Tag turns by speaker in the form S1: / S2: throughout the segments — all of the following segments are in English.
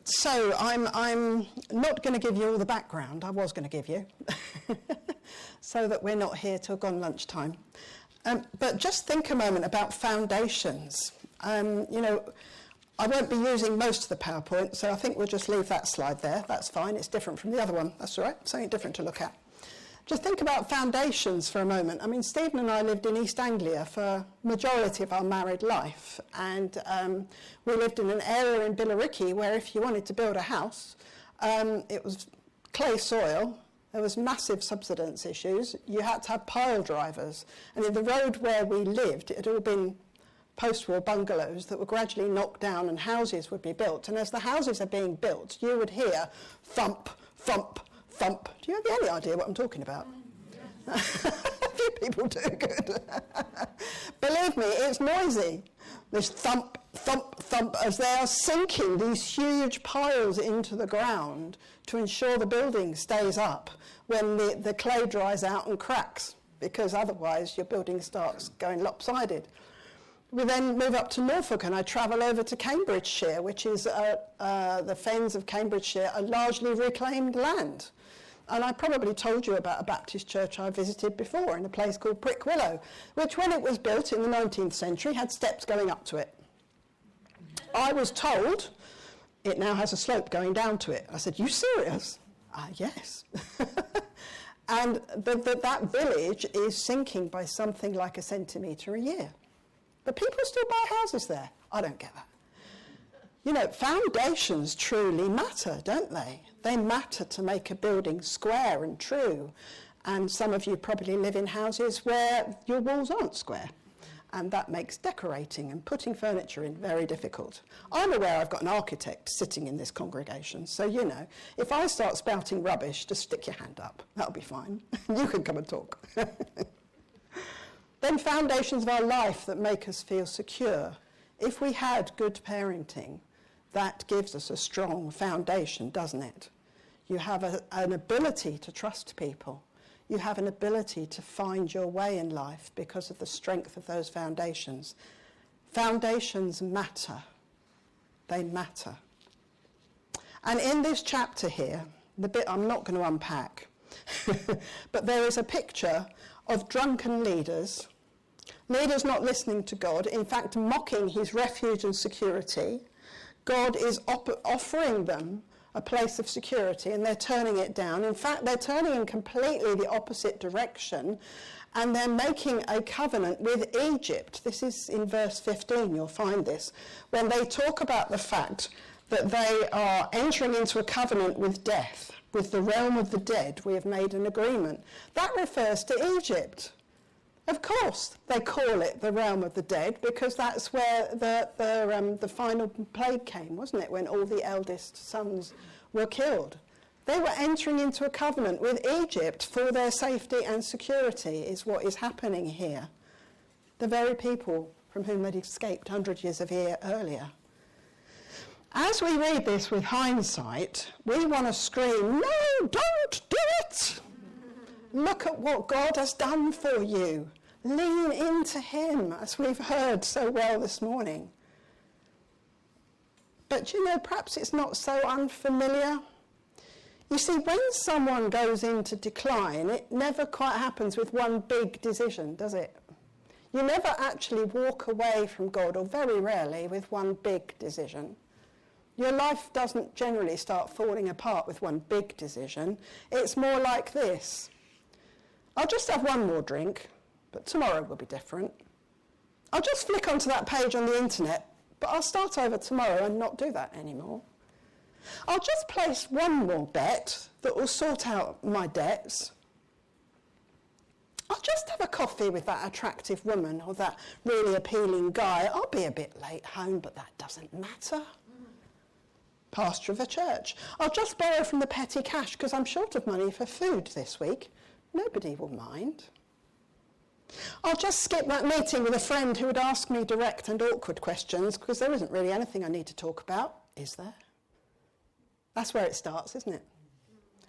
S1: So I'm not going to give you all the background I was going to give you, so that we're not here till gone lunchtime. But just think a moment about foundations. I won't be using most of the PowerPoint, so I think we'll just leave that slide there. That's fine. It's different from the other one. That's all right. Something different to look at. Just think about foundations for a moment. I mean, Stephen and I lived in East Anglia for the majority of our married life, and we lived in an area in Billericay where if you wanted to build a house, it was clay soil. There was massive subsidence issues. You had to have pile drivers. And in the road where we lived, it had all been post-war bungalows that were gradually knocked down and houses would be built. And as the houses are being built, you would hear thump, thump, thump. Do you have any idea what I'm talking about? A few people do, good. Believe me, it's noisy. This thump, thump, thump, as they are sinking these huge piles into the ground to ensure the building stays up when the clay dries out and cracks, because otherwise your building starts going lopsided. We then move up to Norfolk, and I travel over to Cambridgeshire, which is the fens of Cambridgeshire are largely reclaimed land. And I probably told you about a Baptist church I visited before in a place called Prick Willow, which when it was built in the 19th century had steps going up to it. I was told it now has a slope going down to it. I said, "You serious?" Yes. And that village is sinking by something like 1 centimetre a year. But people still buy houses there. I don't get that. You know, foundations truly matter, don't they? They matter to make a building square and true. And some of you probably live in houses where your walls aren't square. And that makes decorating and putting furniture in very difficult. I'm aware I've got an architect sitting in this congregation, so you know, if I start spouting rubbish, just stick your hand up. That'll be fine. You can come and talk. Then foundations of our life that make us feel secure. If we had good parenting, that gives us a strong foundation, doesn't it? You have an ability to trust people. You have an ability to find your way in life because of the strength of those foundations. Foundations matter. They matter. And in this chapter here, the bit I'm not going to unpack, but there is a picture of drunken leaders not listening to God, in fact mocking his refuge and security. God is offering them a place of security and they're turning it down. In fact, they're turning in completely the opposite direction, and they're making a covenant with Egypt. This is in verse 15, you'll find this, when they talk about the fact that they are entering into a covenant with death, with the realm of the dead. We have made an agreement. That refers to Egypt. Of course, they call it the realm of the dead because that's where the final plague came, wasn't it, when all the eldest sons were killed. They were entering into a covenant with Egypt for their safety and security, is what is happening here. The very people from whom they'd escaped 100 years earlier. As we read this with hindsight, we want to scream, "No, don't do it! Look at what God has done for you. Lean into him," as we've heard so well this morning. But you know, perhaps it's not so unfamiliar. You see, when someone goes into decline, it never quite happens with one big decision, does it? You never actually walk away from God, or very rarely, with one big decision. Your life doesn't generally start falling apart with one big decision. It's more like this. I'll just have one more drink, but tomorrow will be different. I'll just flick onto that page on the internet, but I'll start over tomorrow and not do that anymore. I'll just place one more bet that will sort out my debts. I'll just have a coffee with that attractive woman or that really appealing guy. I'll be a bit late home, but that doesn't matter. Pastor of a church. I'll just borrow from the petty cash because I'm short of money for food this week. Nobody will mind. I'll just skip that meeting with a friend who would ask me direct and awkward questions because there isn't really anything I need to talk about, is there? That's where it starts, isn't it?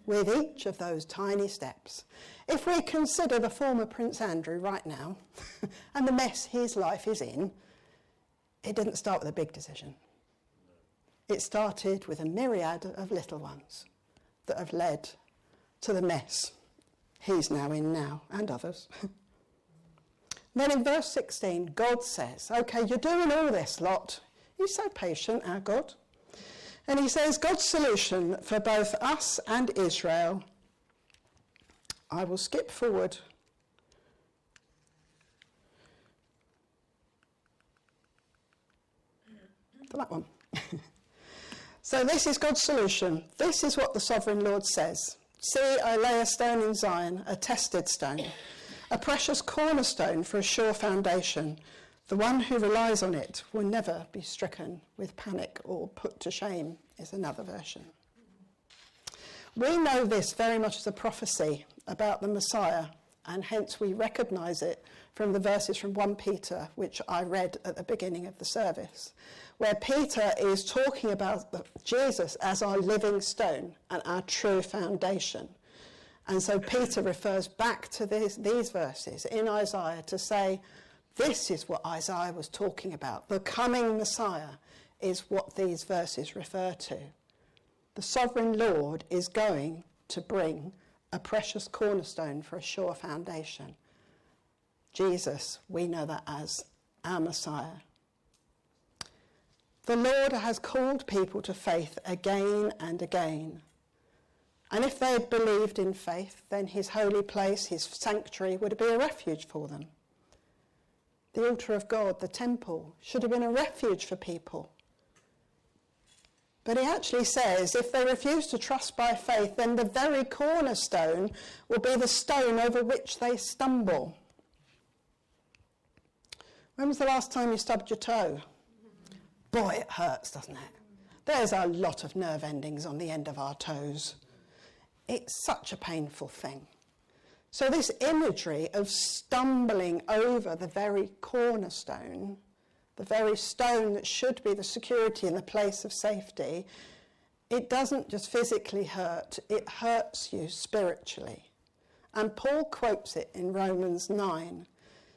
S1: With each of those tiny steps. If we consider the former Prince Andrew right now and the mess his life is in, it didn't start with a big decision. It started with a myriad of little ones that have led to the mess he's now in now, and others. Then in verse 16, God says, okay, you're doing all this lot. He's so patient, our God. And he says, God's solution for both us and Israel, I will skip forward. To that one. So this is God's solution. This is what the sovereign Lord says. See, I lay a stone in Zion, a tested stone, a precious cornerstone for a sure foundation. The one who relies on it will never be stricken with panic or put to shame, is another version. We know this very much as a prophecy about the Messiah, and hence we recognise it from the verses from 1 Peter, which I read at the beginning of the service, where Peter is talking about Jesus as our living stone and our true foundation. And so Peter refers back to these verses in Isaiah to say, this is what Isaiah was talking about. The coming Messiah is what these verses refer to. The sovereign Lord is going to bring a precious cornerstone for a sure foundation. Jesus, we know that as our Messiah. The Lord has called people to faith again and again. And if they had believed in faith, then his holy place, his sanctuary, would be a refuge for them. The altar of God, the temple, should have been a refuge for people. But he actually says, if they refuse to trust by faith, then the very cornerstone will be the stone over which they stumble. When was the last time you stubbed your toe? Boy, it hurts, doesn't it? There's a lot of nerve endings on the end of our toes. It's such a painful thing. So this imagery of stumbling over the very cornerstone, the very stone that should be the security and the place of safety, it doesn't just physically hurt, it hurts you spiritually. And Paul quotes it in Romans 9.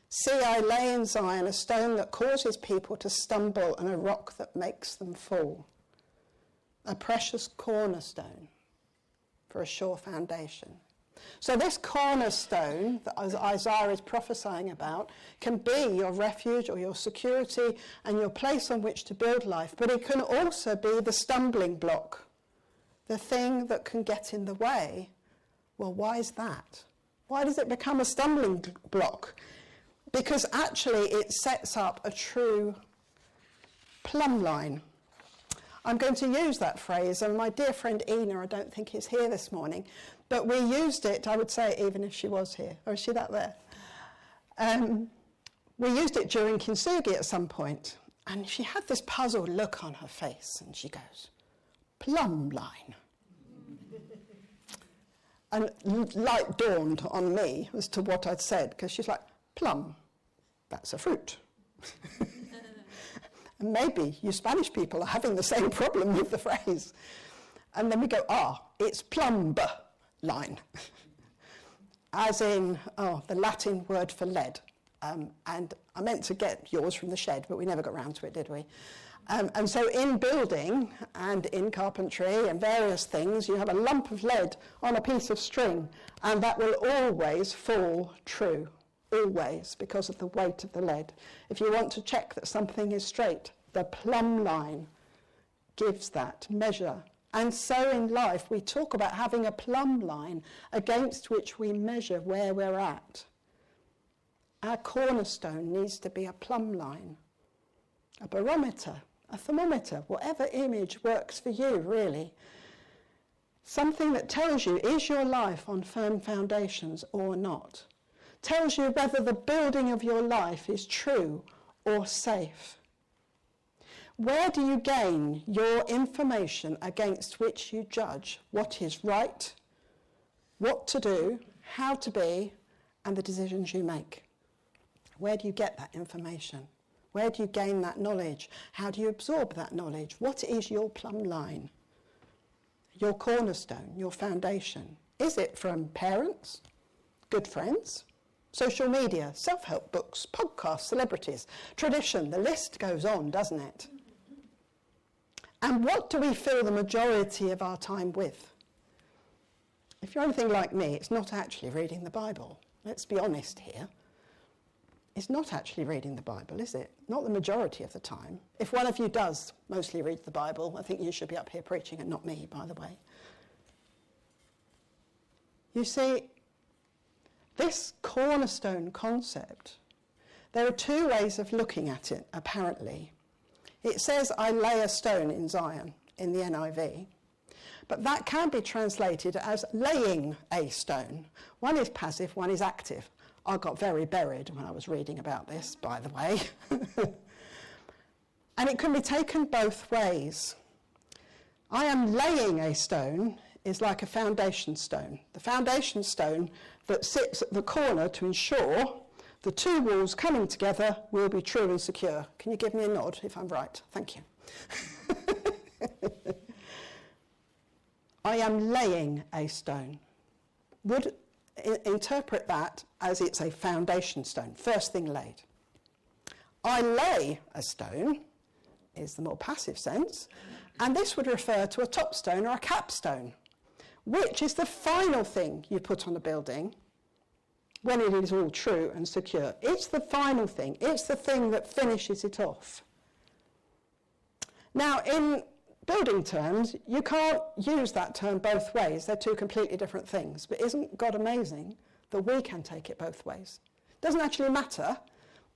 S1: See, I lay in Zion a stone that causes people to stumble and a rock that makes them fall. A precious cornerstone for a sure foundation. So this cornerstone that Isaiah is prophesying about can be your refuge or your security and your place on which to build life, but it can also be the stumbling block, the thing that can get in the way. Well, why is that? Why does it become a stumbling block? Because actually it sets up a true plumb line. I'm going to use that phrase, and my dear friend Ina, I don't think is here this morning, but we used it, I would say, even if she was here. Or is she that there? We used it during Kintsugi at some point, and she had this puzzled look on her face, and she goes, plumb line. And light dawned on me as to what I'd said, because she's like, plum, that's a fruit. And maybe you Spanish people are having the same problem with the phrase. And then we go, it's plumb line. As in, the Latin word for lead. And I meant to get yours from the shed, but we never got round to it, did we? And so in building and in carpentry and various things, you have a lump of lead on a piece of string, and that will always fall true. Always, because of the weight of the lead. If you want to check that something is straight, the plumb line gives that measure. And so in life, we talk about having a plumb line against which we measure where we're at. Our cornerstone needs to be a plumb line, a barometer, a thermometer, whatever image works for you, really. Something that tells you, is your life on firm foundations or not? Tells you whether the building of your life is true or safe. Where do you gain your information against which you judge what is right, what to do, how to be, and the decisions you make? Where do you get that information? Where do you gain that knowledge? How do you absorb that knowledge? What is your plumb line? Your cornerstone, your foundation? Is it from parents, good friends, social media, self-help books, podcasts, celebrities, tradition? The list goes on, doesn't it? And what do we fill the majority of our time with? If you're anything like me, it's not actually reading the Bible. Let's be honest here. It's not actually reading the Bible, is it? Not the majority of the time. If one of you does mostly read the Bible, I think you should be up here preaching and not me, by the way. You see, this cornerstone concept, there are two ways of looking at it, apparently. It says, I lay a stone in Zion, in the NIV. But that can be translated as laying a stone. One is passive, one is active. I got very buried when I was reading about this, by the way. And it can be taken both ways. I am laying a stone is like a foundation stone. The foundation stone that sits at the corner to ensure the two walls coming together will be true and secure. Can you give me a nod if I'm right? Thank you. I am laying a stone. Would interpret that as it's a foundation stone, first thing laid. I lay a stone is the more passive sense, and this would refer to a top stone or a capstone, which is the final thing you put on a building when it is all true and secure. It's the final thing. It's the thing that finishes it off. Now, in building terms, you can't use that term both ways. They're two completely different things. But isn't God amazing that we can take it both ways? It doesn't actually matter.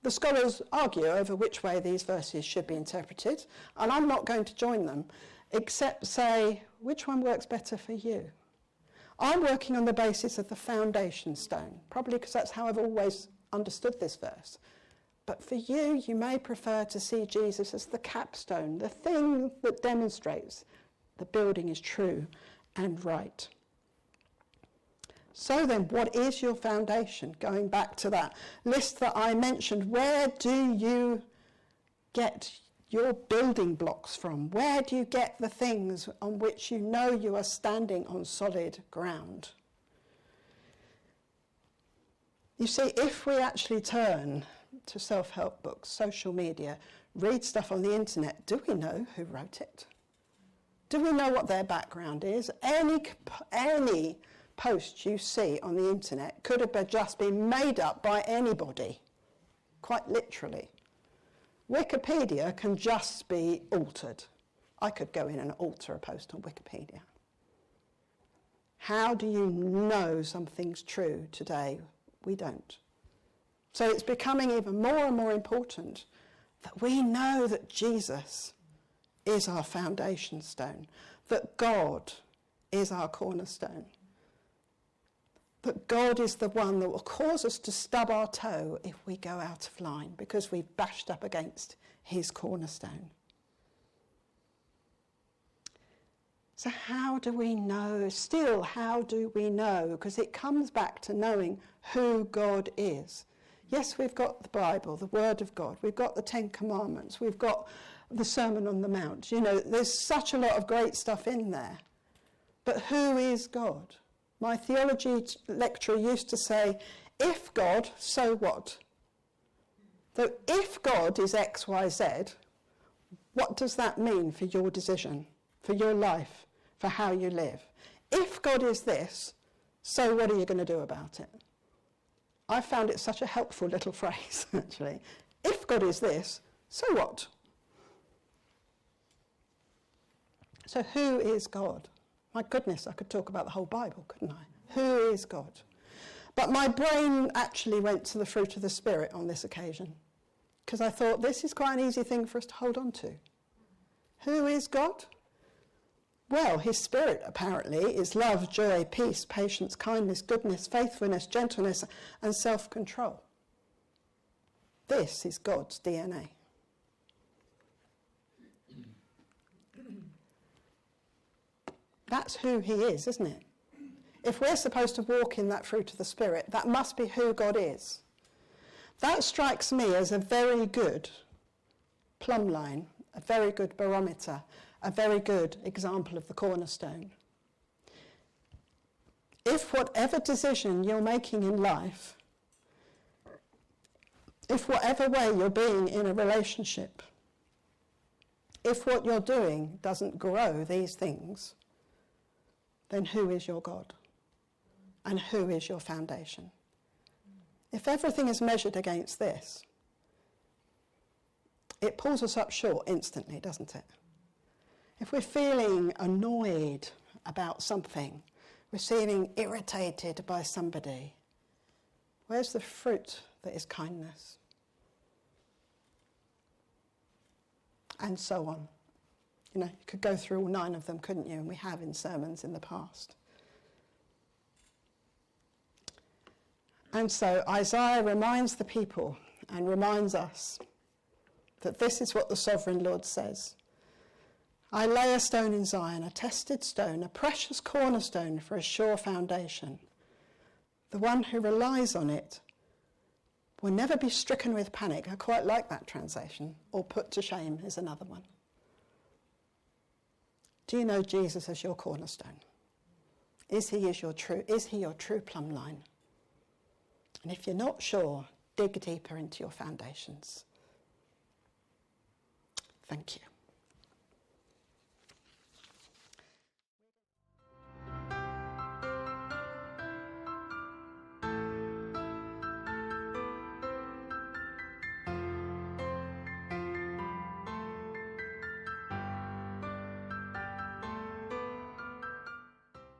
S1: The scholars argue over which way these verses should be interpreted, and I'm not going to join them, except say, which one works better for you? I'm working on the basis of the foundation stone, probably because that's how I've always understood this verse. But for you, you may prefer to see Jesus as the capstone, the thing that demonstrates the building is true and right. So then, what is your foundation? Going back to that list that I mentioned, where do you get your building blocks from? Where do you get the things on which you know you are standing on solid ground? You see, if we actually turn to self-help books, social media, read stuff on the internet, do we know who wrote it? Do we know what their background is? Any post you see on the internet could have just been made up by anybody, quite literally. Wikipedia can just be altered. I could go in and alter a post on Wikipedia. How do you know something's true today? We don't. So it's becoming even more and more important that we know that Jesus is our foundation stone, that God is our cornerstone, that God is the one that will cause us to stub our toe if we go out of line because we've bashed up against his cornerstone. So how do we know? Still, how do we know? Because it comes back to knowing who God is. Yes, we've got the Bible, the Word of God. We've got the Ten Commandments. We've got the Sermon on the Mount. You know, there's such a lot of great stuff in there. But who is God? My theology lecturer used to say, if God, so what? So if God is X, Y, Z, what does that mean for your decision, for your life, for how you live? If God is this, so what are you going to do about it? I found it such a helpful little phrase, actually. If God is this, so what? So who is God? My goodness, I could talk about the whole Bible, couldn't I? Who is God? But my brain actually went to the fruit of the Spirit on this occasion, because I thought this is quite an easy thing for us to hold on to. Who is God? Well, his Spirit, apparently, is love, joy, peace, patience, kindness, goodness, faithfulness, gentleness, and self-control. This is God's DNA. That's who he is, isn't it? If we're supposed to walk in that fruit of the Spirit, that must be who God is. That strikes me as a very good plumb line, a very good barometer, a very good example of the cornerstone. If whatever decision you're making in life, if whatever way you're being in a relationship, If what you're doing doesn't grow these things, then who is your God? And who is your foundation? If everything is measured against this, it pulls us up short instantly, doesn't it? If we're feeling annoyed about something, we're feeling irritated by somebody, where's the fruit that is kindness? And so on. You know, you could go through all 9 of them, couldn't you? And we have in sermons in the past. And so Isaiah reminds the people and reminds us that this is what the sovereign Lord says. I lay a stone in Zion, a tested stone, a precious cornerstone for a sure foundation. The one who relies on it will never be stricken with panic. I quite like that translation. Or put to shame is another one. Do you know Jesus as your cornerstone? Is he your true plumb line? And if you're not sure, dig deeper into your foundations. Thank you.